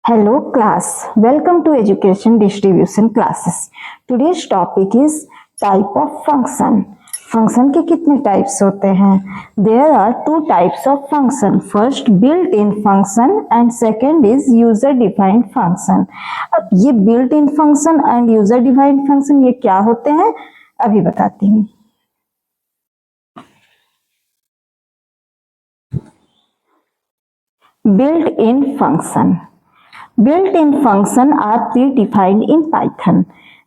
Hello class, welcome to education distribution classes. Today's topic is type of function. Function के कितने types होते हैं? There are two types of function. First built-in function and second is user-defined function. अब ये built-in function and user-defined function ये क्या होते हैं अभी बताती हूँ. Built-in function. Built-in function are pre-defined in Python.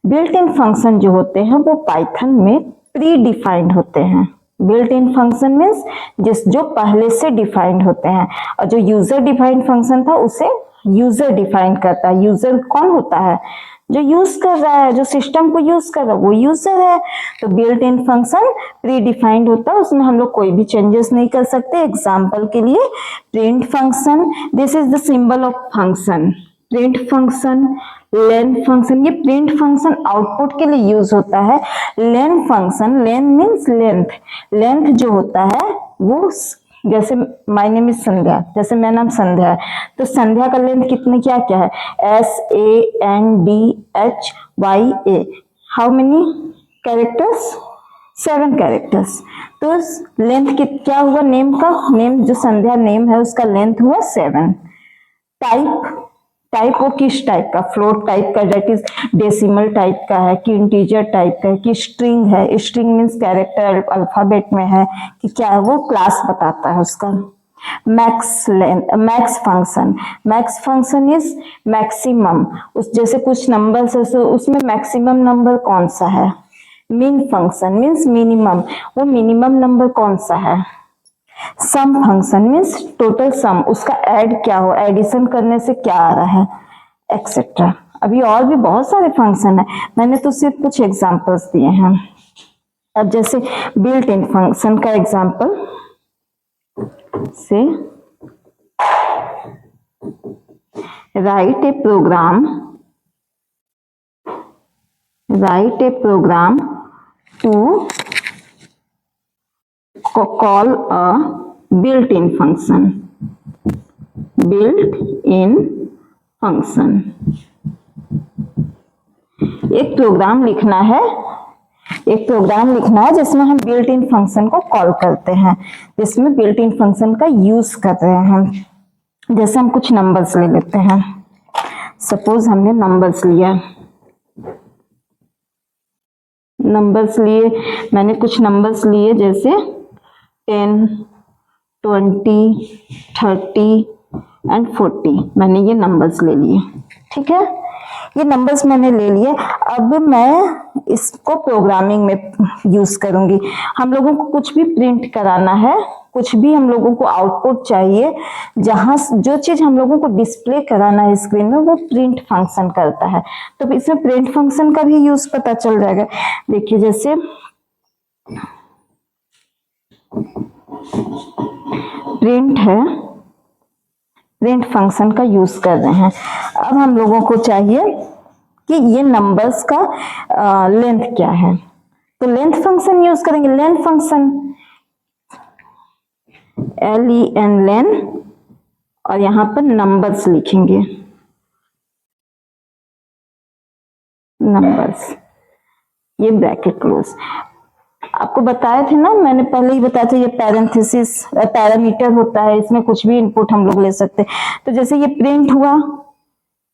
Built-in function जो होते हैं वो Python में pre-defined होते हैं. Built-in function means जो पहले से defined होते हैं और जो user defined function था उसे user define करता है. User कौन होता है? जो यूज कर रहा है, जो सिस्टम को यूज कर रहा है वो यूजर है. तो built in function pre defined होता है, उसमें हम लोग कोई भी चेंजेस नहीं कर सकते. एग्जांपल के लिए print function, this is the symbol of function. Print function, len function, ये प्रिंट फंक्शन आउटपुट के लिए यूज होता है. लेन फंक्शन, लेन मीन्स लेंथ. लेंथ जो होता है वो जैसे माय नेम इज संध्या, जैसे मेरा नाम संध्या है तो संध्या का लेंथ कितने क्या क्या है? SANDHYA. How many characters? 7 characters. तो लेंथ क्या हुआ नेम का? नेम जो संध्या नेम है उसका लेंथ हुआ 7. टाइप, टाइप वो किस टाइप का? फ्लोट टाइप का, दैट इज डेसिमल टाइप का है कि इंटीजर टाइप का है कि स्ट्रिंग है? स्ट्रिंग मीन्स कैरेक्टर अल्फाबेट में है कि क्या है, वो क्लास बताता है उसका. Max length, max function. Max function is maximum. उस जैसे कुछ नंबर्स है तो उसमें मैक्सिमम नंबर कौन सा है? मिन फंक्शन मीन्स मिनिमम, वो मिनिमम नंबर कौन सा है? सम फंक्शन मीन्स टोटल सम, उसका ऐड क्या हो, एडिशन करने से क्या आ रहा है, एक्सेट्रा. अभी और भी बहुत सारे फंक्शन है, मैंने तो सिर्फ कुछ एग्जांपल्स दिए हैं. अब जैसे बिल्ट इन फंक्शन का एग्जांपल से write a program to call a built-in function. Built-in function. एक प्रोग्राम लिखना है, जिसमें हम बिल्ट इन फंक्शन को कॉल करते हैं, जिसमें बिल्ट इन फंक्शन का यूज कर रहे हैं. जैसे हम कुछ नंबर्स ले लेते हैं. सपोज हमने नंबर्स लिए, मैंने कुछ नंबर्स लिए जैसे 10, 20, 30 एंड 40. मैंने ये नंबर्स ले लिए. ठीक है, ये नंबर्स मैंने ले लिए. अब मैं इसको प्रोग्रामिंग में यूज करूंगी. हम लोगों को कुछ भी प्रिंट कराना है, कुछ भी हम लोगों को आउटपुट चाहिए, जहां जो चीज हम लोगों को डिस्प्ले कराना है स्क्रीन में वो प्रिंट फंक्शन करता है. तो इसमें प्रिंट फंक्शन का भी यूज पता चल जाएगा. देखिए जैसे प्रिंट है, प्रिंट फंक्शन का यूज कर रहे हैं. अब हम लोगों को चाहिए कि ये नंबर्स का लेंथ क्या है, तो लेंथ फंक्शन यूज करेंगे. लेंथ फंक्शन LEN लेन, और यहां पर नंबर्स लिखेंगे, नंबर्स, ये ब्रैकेट क्लोज. आपको बताए थे ना, मैंने पहले ही बताया था, ये पैरेंथेसिस पैरामीटर होता है, इसमें कुछ भी इनपुट हम लोग ले सकते हैं. तो जैसे ये प्रिंट हुआ,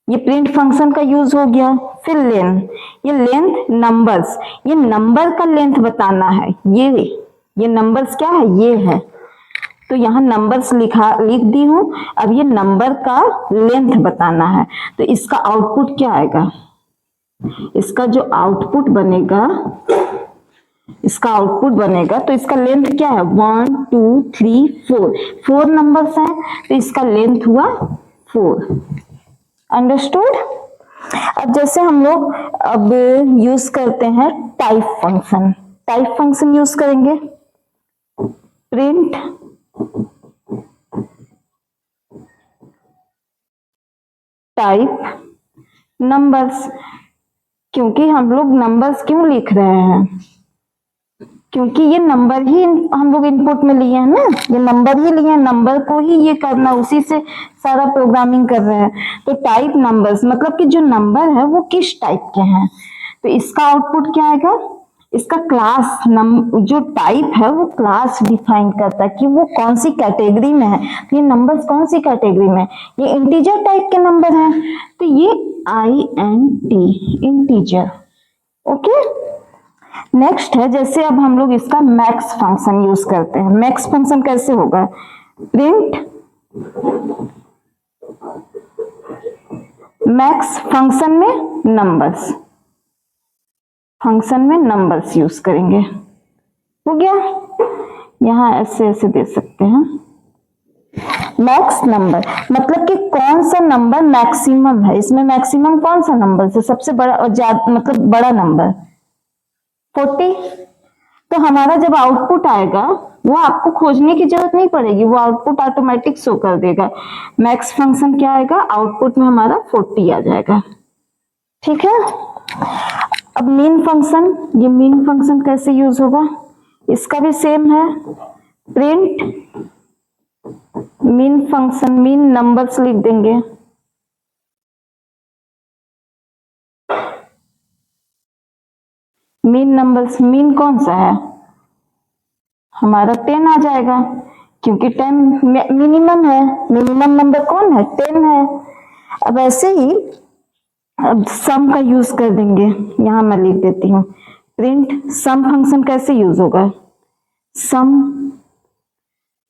ये प्रिंट फंक्शन का यूज हो गया. फिर लेन, ये लेंथ नंबर्स, ये नंबर का लेंथ बताना है. ये नंबर्स क्या है? ये है. तो यहाँ नंबर्स लिख दी हूं. अब ये नंबर का लेंथ बताना है, तो इसका आउटपुट क्या आएगा? इसका जो आउटपुट बनेगा, तो इसका लेंथ क्या है? 1 2 3 4 नंबर्स हैं, तो इसका लेंथ हुआ 4. अंडरस्टूड? अब जैसे हम लोग अब यूज करते हैं type function. Type function use करेंगे. Print type numbers. क्योंकि हम लोग नंबर्स क्यों लिख रहे हैं? क्योंकि ये नंबर ही हम लोग इनपुट में लिए हैं ना, ये नंबर ही लिए हैं, नंबर को ही ये करना, उसी से सारा प्रोग्रामिंग कर रहे हैं। तो टाइप नंबर्स मतलब कि जो नंबर है वो किस टाइप के हैं, तो इसका आउटपुट क्या आएगा, इसका क्लास जो टाइप है वो क्लास डिफाइन करता है कि वो कौन सी कैटेगरी में है। तो ये नंबर्स कौन सी कैटेगरी में, ये इंटीजर टाइप के नंबर हैं, तो ये INT इंटीजर। ओके, नेक्स्ट है, जैसे अब हम लोग इसका मैक्स फंक्शन यूज करते हैं। मैक्स फंक्शन कैसे होगा, प्रिंट मैक्स फंक्शन में नंबर्स, फंक्शन में नंबर्स यूज करेंगे। हो गया, यहां ऐसे ऐसे दे सकते हैं मैक्स नंबर, मतलब कि कौन सा नंबर मैक्सिमम है, इसमें मैक्सिमम कौन सा नंबर है, सबसे बड़ा और ज्यादा मतलब बड़ा नंबर 40। तो हमारा जब आउटपुट आएगा वो आपको खोजने की जरूरत नहीं पड़ेगी, वो आउटपुट ऑटोमेटिक शो कर देगा। मैक्स फंक्शन क्या आएगा, आउटपुट में हमारा 40 आ जाएगा। ठीक है, अब मीन फंक्शन, ये मीन फंक्शन कैसे यूज होगा, इसका भी सेम है, print mean function, mean numbers लिख देंगे, मीन नंबर्स, मीन कौन सा है हमारा 10 आ जाएगा, क्योंकि 10 मिनिमम है, मिनिमम नंबर कौन है 10 है। अब ऐसे ही अब सम का यूज कर देंगे, यहां मैं लिख देती हूँ प्रिंट सम फंक्शन कैसे यूज होगा, सम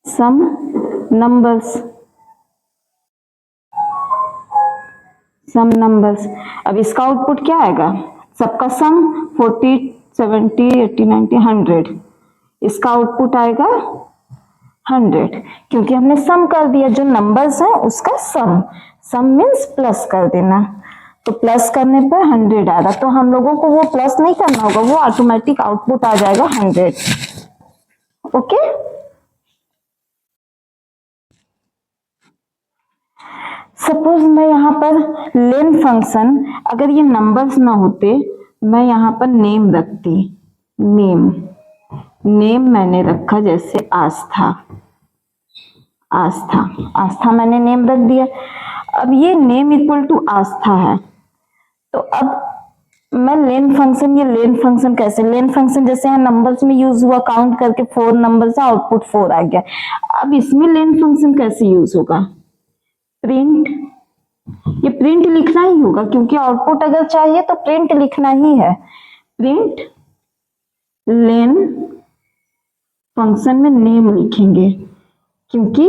सम नंबर्स, सम नंबर्स। अब इसका आउटपुट क्या आएगा, सबका सम 40 70 80 90 100, इसका आउटपुट आएगा 100, क्योंकि हमने सम कर दिया, जो नंबर्स है उसका सम, सम मीन्स प्लस कर देना, तो प्लस करने पर 100 आ रहा, तो हम लोगों को वो प्लस नहीं करना होगा, वो ऑटोमेटिक आउटपुट आ जाएगा 100। ओके, सपोज मैं यहाँ पर लेन फंक्शन, अगर ये नंबर्स ना होते मैं यहाँ पर नेम रखती, नेम, नेम मैंने रखा जैसे आस्था, आस्था, आस्था मैंने नेम रख दिया। अब ये नेम इक्वल टू आस्था है, तो अब मैं लेन फंक्शन, ये लेन फंक्शन कैसे, लेन फंक्शन जैसे यहाँ नंबर्स में यूज हुआ, काउंट करके 4 नंबर से आउटपुट 4 आ गया। अब इसमें लेन फंक्शन कैसे यूज होगा, प्रिंट, ये प्रिंट लिखना ही होगा, क्योंकि आउटपुट अगर चाहिए तो प्रिंट लिखना ही है, प्रिंट लेन फंक्शन में नेम लिखेंगे, क्योंकि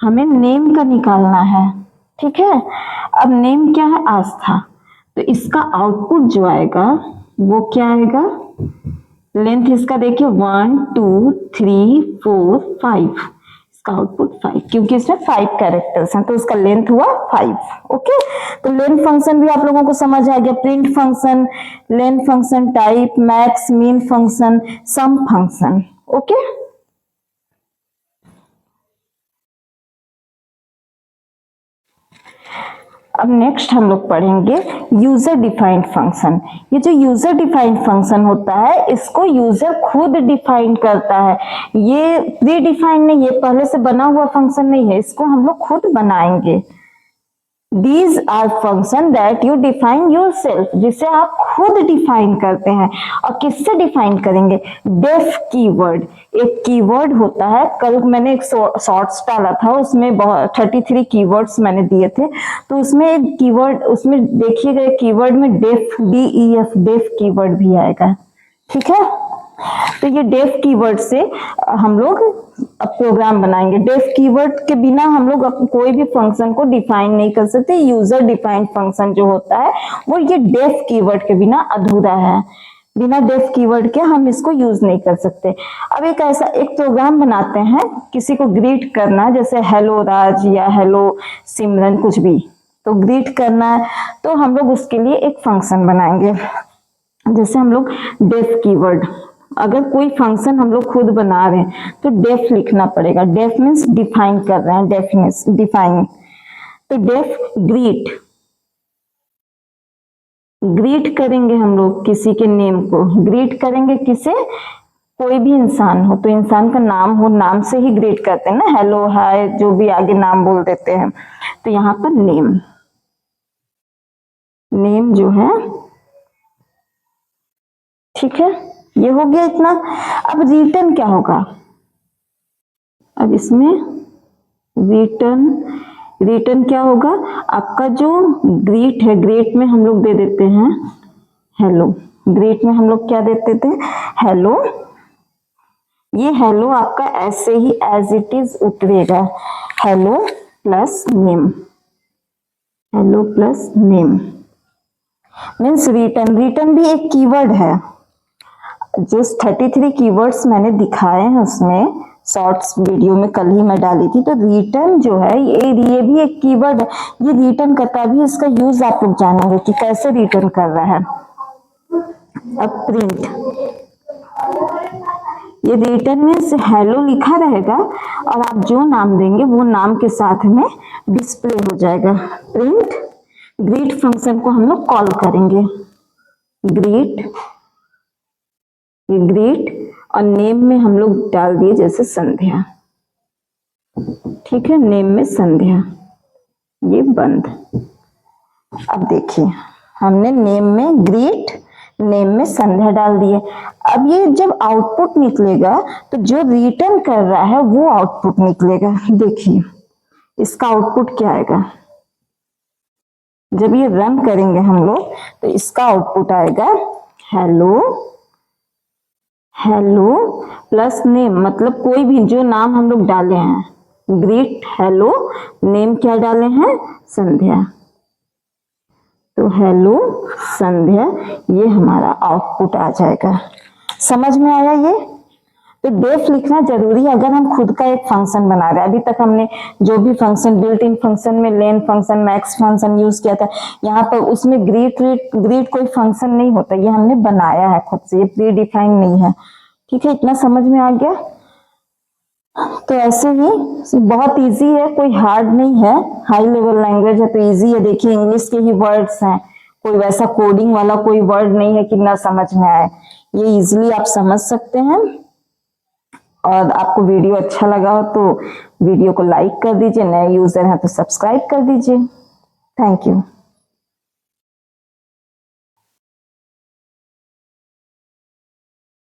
हमें नेम का निकालना है। ठीक है, अब नेम क्या है, आस्था, तो इसका आउटपुट जो आएगा वो क्या आएगा, लेंथ इसका देखिए 1 2 3 4 5, इसका आउटपुट 5, क्योंकि इसमें 5 कैरेक्टर्स हैं तो इसका लेंथ हुआ 5। ओके, तो लेंथ फंक्शन भी आप लोगों को समझ आ गया, print function, length function, type, max, mean function, sum function. Okay, अब नेक्स्ट हम लोग पढ़ेंगे यूजर डिफाइंड फंक्शन। ये जो यूजर डिफाइंड फंक्शन होता है इसको यूजर खुद डिफाइन करता है, ये प्री डिफाइंड नहीं, ये पहले से बना हुआ फंक्शन नहीं है, इसको हम लोग खुद बनाएंगे। These are function that you define yourself, जिसे आप खुद डिफाइन करते हैं। और किससे डिफाइन करेंगे, डेफ कीवर्ड, एक कीवर्ड होता है, कल मैंने एक शॉर्ट्स डाला था उसमें 33 कीवर्ड्स मैंने दिए थे, तो उसमें एक कीवर्ड, उसमें देखिएगा कीवर्ड में डेफ, DEF, डेफ कीवर्ड भी आएगा। ठीक है, तो ये डेफ कीवर्ड से हम लोग अब प्रोग्राम बनाएंगे। डेफ कीवर्ड के बिना हम लोग कोई भी फंक्शन को डिफाइन नहीं कर सकते, यूजर डिफाइंड फंक्शन जो होता है वो ये डेफ कीवर्ड के बिना अधूरा है, बिना डेफ कीवर्ड के हम इसको यूज नहीं कर सकते। अब एक ऐसा एक प्रोग्राम बनाते हैं, किसी को ग्रीट करना, जैसे हेलो राज या हेलो सिमरन, कुछ भी, तो ग्रीट करना है, तो हम लोग उसके लिए एक फंक्शन बनाएंगे, जैसे हम लोग डेफ कीवर्ड, अगर कोई फंक्शन हम लोग खुद बना रहे हैं तो डेफ लिखना पड़ेगा, डेफ मीन्स डिफाइन कर रहे हैं, डेफिनेशन डिफाइन, तो डेफ ग्रीट, ग्रीट करेंगे हम लोग किसी के नेम को, ग्रीट करेंगे किसे, कोई भी इंसान हो, तो इंसान का नाम हो, नाम से ही ग्रीट करते हैं ना, हेलो हाय, जो भी आगे नाम बोल देते हैं। तो यहाँ पर नेम, नेम जो है, ठीक है, ये हो गया इतना। अब रिटर्न क्या होगा, अब इसमें रिटर्न, रिटर्न क्या होगा, आपका जो ग्रीट है, ग्रीट में हम लोग दे देते हैं हेलो, ग्रीट में हम लोग क्या देते थे, हेलो। ये हेलो आपका ऐसे ही एज इट इज उतरेगा, hello plus name, hello plus name means return. Return भी एक कीवर्ड है, जो 33 कीवर्ड्स मैंने दिखाए हैं उसमें शॉर्ट्स वीडियो में कल ही मैं डाली थी। तो रिटर्न जो है ये भी एक कीवर्ड है, ये रिटर्न करता भी, इसका यूज आप लोग जानेंगे कि कैसे रिटर्न कर रहा है। अब प्रिंट, ये रिटर्न में से हेलो लिखा रहेगा और आप जो नाम देंगे वो नाम के साथ में डिस्प्ले हो जाएगा। प्रिंट ग्रीट फंक्शन को हम लोग कॉल करेंगे, ग्रीट, ये ग्रीट, और नेम में हम लोग डाल दिए जैसे संध्या, ठीक है, नेम में संध्या, ये बंद। अब देखिए हमने नेम में ग्रीट, नेम में संध्या डाल दिए। अब ये जब आउटपुट निकलेगा तो जो रिटर्न कर रहा है वो आउटपुट निकलेगा। देखिए इसका आउटपुट क्या आएगा, जब ये रन करेंगे हम लोग तो इसका आउटपुट आएगा हेलो, हेलो प्लस नेम, मतलब कोई भी जो नाम हम लोग डाले हैं, ग्रीट हेलो, नेम क्या डाले हैं, संध्या, तो हेलो संध्या, ये हमारा आउटपुट आ जाएगा। समझ में आया ये? तो डेफ लिखना जरूरी है अगर हम खुद का एक फंक्शन बना रहे हैं। अभी तक हमने जो भी फंक्शन बिल्ट इन फंक्शन में len function, max function use किया था, यहाँ पर उसमें ग्रीट कोई फंक्शन नहीं होता, ये हमने बनाया है खुद से, ये प्री डिफाइन नहीं है। ठीक है, इतना समझ में आ गया? तो ऐसे ही बहुत इजी है, कोई हार्ड नहीं है, हाई लेवल लैंग्वेज है तो इजी है। देखिए इंग्लिश के ही वर्ड्स हैं, कोई वैसा कोडिंग वाला कोई वर्ड नहीं है कि ना समझ में आए, ये इजीली आप समझ सकते हैं। और आपको वीडियो अच्छा लगा हो तो वीडियो को लाइक कर दीजिए, नए यूजर हैं तो सब्सक्राइब कर दीजिए। Thank you.